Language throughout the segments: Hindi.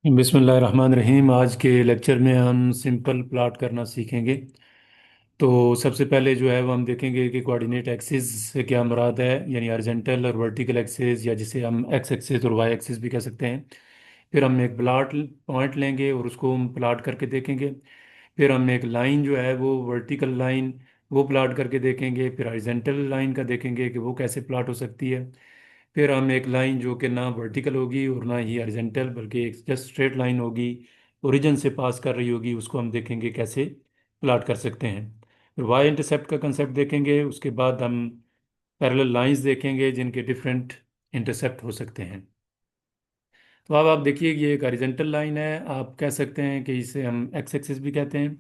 बिस्मिल्लाहिर्रहमानिर्रहीम। आज के लेक्चर में हम सिंपल प्लॉट करना सीखेंगे। तो सबसे पहले जो है वो हम देखेंगे कि कोऑर्डिनेट एक्सिस से क्या मुराद है, यानी हॉरिजॉन्टल और वर्टिकल एक्सिस, या जिसे हम एक्स एक्सिस और वाई एक्सिस भी कह सकते हैं। फिर हम एक प्लॉट पॉइंट लेंगे और उसको हम प्लॉट करके देखेंगे। फिर हम एक लाइन जो है वो वर्टिकल लाइन वो प्लॉट करके देखेंगे। फिर हॉरिजॉन्टल लाइन का देखेंगे कि वो कैसे प्लॉट हो सकती है। फिर हम एक लाइन जो कि ना वर्टिकल होगी और ना ही हॉरिजॉन्टल, बल्कि एक जस्ट स्ट्रेट लाइन होगी, ओरिजिन से पास कर रही होगी, उसको हम देखेंगे कैसे प्लॉट कर सकते हैं। फिर वाई इंटरसेप्ट का कंसेप्ट देखेंगे। उसके बाद हम पैरेलल लाइंस देखेंगे जिनके डिफरेंट इंटरसेप्ट हो सकते हैं। तो अब आप देखिए, ये एक हॉरिजॉन्टल लाइन है। आप कह सकते हैं कि इसे हम एक्स एक्सिस भी कहते हैं।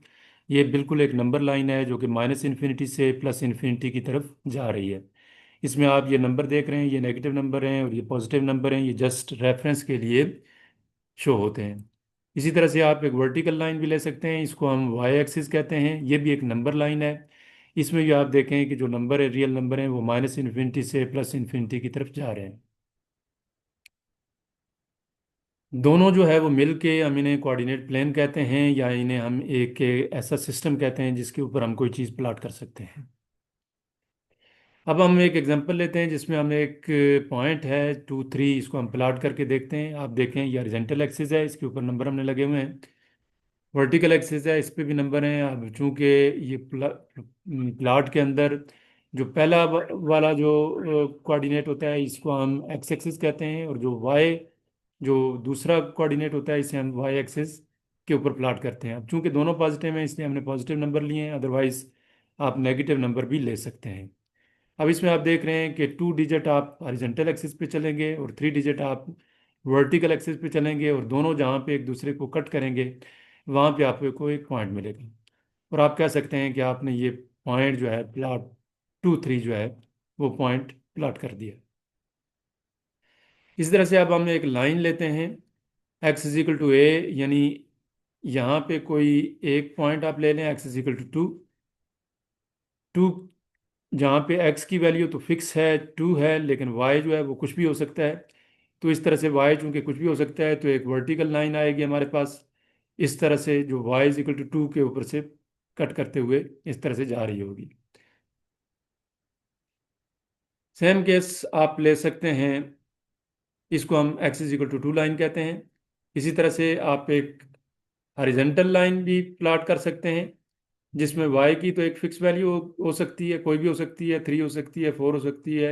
ये बिल्कुल एक नंबर लाइन है जो कि माइनस इन्फिनिटी से प्लस इन्फिनिटी की तरफ जा रही है। इसमें आप ये नंबर देख रहे हैं, ये नेगेटिव नंबर हैं और ये पॉजिटिव नंबर हैं। ये जस्ट रेफरेंस के लिए शो होते हैं। इसी तरह से आप एक वर्टिकल लाइन भी ले सकते हैं, इसको हम वाई एक्सिस कहते हैं। ये भी एक नंबर लाइन है। इसमें भी आप देखें कि जो नंबर है, रियल नंबर हैं, वो माइनस इन्फिनिटी से प्लस इन्फिनिटी की तरफ जा रहे हैं। दोनों जो है वो मिल के हम इन्हें कोऑर्डिनेट प्लेन कहते हैं, या इन्हें हम एक ऐसा सिस्टम कहते हैं जिसके ऊपर हम कोई चीज़ प्लॉट कर सकते हैं। अब हम एक एग्जांपल लेते हैं जिसमें हम एक पॉइंट है 2 3, इसको हम प्लॉट करके देखते हैं। आप देखें, ये हॉरिजॉन्टल एक्सिस है, इसके ऊपर नंबर हमने लगे हुए हैं। वर्टिकल एक्सिस है, इस पे भी नंबर हैं। अब चूंकि ये प्लॉट के अंदर जो पहला वाला जो कोऑर्डिनेट होता है, इसको हम एक्स एक्सिस कहते हैं, और जो वाई जो दूसरा कोऑर्डिनेट होता है, इसे हम वाई एक्सिस के ऊपर प्लॉट करते हैं। अब चूंकि दोनों पॉजिटिव हैं, इसलिए हमने पॉजिटिव नंबर लिए हैं, अदरवाइज आप नेगेटिव नंबर भी ले सकते हैं। अब इसमें आप देख रहे हैं कि 2 डिजिट आप हॉरिजॉन्टल एक्सिस पे चलेंगे और 3 डिजिट आप वर्टिकल एक्सिस पे चलेंगे, और दोनों जहाँ पे एक दूसरे को कट करेंगे वहाँ पे आपको एक पॉइंट मिलेगा। और आप कह सकते हैं कि आपने ये पॉइंट जो है प्लॉट 2 3 जो है वो पॉइंट प्लॉट कर दिया। इस तरह से अब हम एक लाइन लेते हैं, एक्स इज इक्वल टू ए, यानी यहाँ पे कोई एक पॉइंट आप ले लें, एक्स इज इक्वल टू 2 जहाँ पे x की वैल्यू तो फिक्स है, 2 है, लेकिन y जो है वो कुछ भी हो सकता है। तो इस तरह से y चूंकि कुछ भी हो सकता है, तो एक वर्टिकल लाइन आएगी हमारे पास, इस तरह से, जो y इज इक्वल टू 2 के ऊपर से कट करते हुए इस तरह से जा रही होगी। सेम केस आप ले सकते हैं, इसको हम x is equal to 2 line कहते हैं। इसी तरह से आप एक हॉरिजॉन्टल लाइन भी प्लॉट कर सकते हैं, जिसमें y की तो एक फिक्स वैल्यू हो सकती है, कोई भी हो सकती है, 3 हो सकती है, 4 हो सकती है।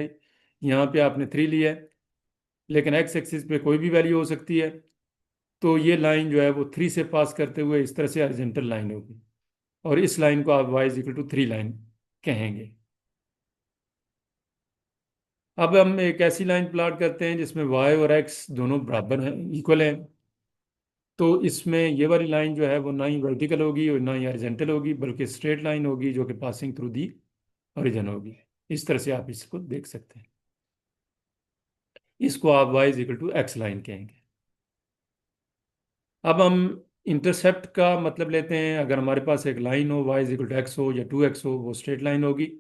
यहाँ पे आपने 3 लिया है, लेकिन एक्स एक्सिस पे कोई भी वैल्यू हो सकती है। तो ये लाइन जो है वो 3 से पास करते हुए इस तरह से हॉरिजॉन्टल लाइन होगी, और इस लाइन को आप y is equal to 3 line कहेंगे। अब हम एक ऐसी लाइन प्लॉट करते हैं जिसमें y और x दोनों बराबर हैं, इक्वल हैं। तो इसमें ये वाली लाइन जो है वो ना ही वर्टिकल होगी और ना ही हॉरिजॉन्टल होगी, बल्कि स्ट्रेट लाइन होगी जो कि पासिंग थ्रू दी ओरिजिन होगी। इस तरह से आप इसको देख सकते हैं। इसको आप y is equal to x line कहेंगे। अब हम इंटरसेप्ट का मतलब लेते हैं। अगर हमारे पास एक लाइन हो, y is equal to x हो या 2x हो, वो स्ट्रेट लाइन होगी।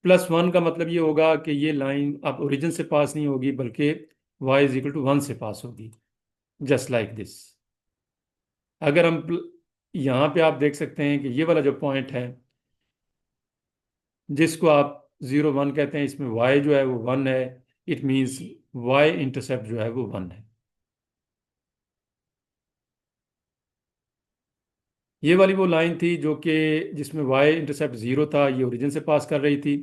+1 का मतलब ये होगा कि ये लाइन अब ओरिजिन से पास नहीं होगी, बल्कि y इज इक्वल टू 1 से पास होगी, जस्ट लाइक दिस। अगर हम यहाँ पे आप देख सकते हैं कि ये वाला जो पॉइंट है, जिसको आप 0 1 कहते हैं, इसमें y जो है वो 1 है। इट मीन्स y इंटरसेप्ट जो है वो 1 है। ये वाली वो लाइन थी जो कि जिसमें y इंटरसेप्ट 0 था, ये ओरिजिन से पास कर रही थी।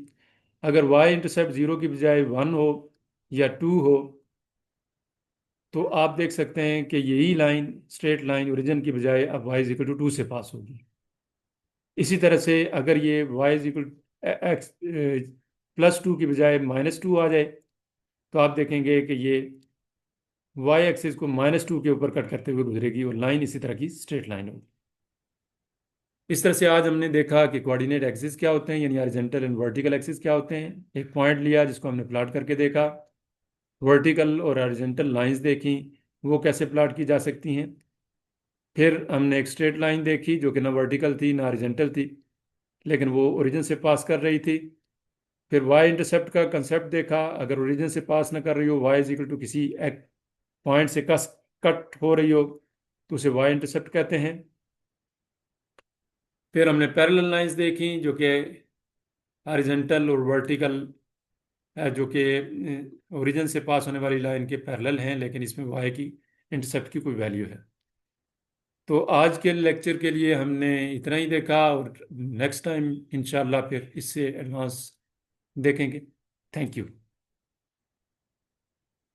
अगर y इंटरसेप्ट 0 की बजाय 1 हो या 2 हो, तो आप देख सकते हैं कि यही लाइन, स्ट्रेट लाइन, ओरिजिन की बजाय अब y इज इक्वल टू 2 से पास होगी। इसी तरह से अगर ये y इज इक्वल एक्स +2 की बजाय -2 आ जाए, तो आप देखेंगे कि ये y एक्सिस को -2 के ऊपर कट करते हुए गुजरेगी, और लाइन इसी तरह की स्ट्रेट लाइन होगी। इस तरह से आज हमने देखा कि कोऑर्डिनेट एक्सिस क्या होते हैं, यानी हॉरिजॉन्टल एंड वर्टिकल एक्सिस क्या होते हैं। एक पॉइंट लिया जिसको हमने प्लॉट करके देखा, वर्टिकल और हॉरिजॉन्टल लाइंस देखी, वो कैसे प्लॉट की जा सकती हैं। फिर हमने एक स्ट्रेट लाइन देखी जो कि ना वर्टिकल थी ना हॉरिजॉन्टल थी, लेकिन वो ओरिजिन से पास कर रही थी। फिर वाई इंटरसेप्ट का कंसेप्ट देखा, अगर ओरिजिन से पास ना कर रही हो, वाई इज इक्वल टू किसी एक पॉइंट से कस कट हो रही हो तो उसे वाई इंटरसेप्ट कहते हैं। फिर हमने पैरेलल लाइंस देखी जो कि हॉरिजॉन्टल और वर्टिकल, जो कि ओरिजिन से पास होने वाली लाइन के पैरेलल हैं, लेकिन इसमें वाई की इंटरसेप्ट की कोई वैल्यू है। तो आज के लेक्चर के लिए हमने इतना ही देखा, और नेक्स्ट टाइम इंशाल्लाह फिर इससे एडवांस देखेंगे। Thank you.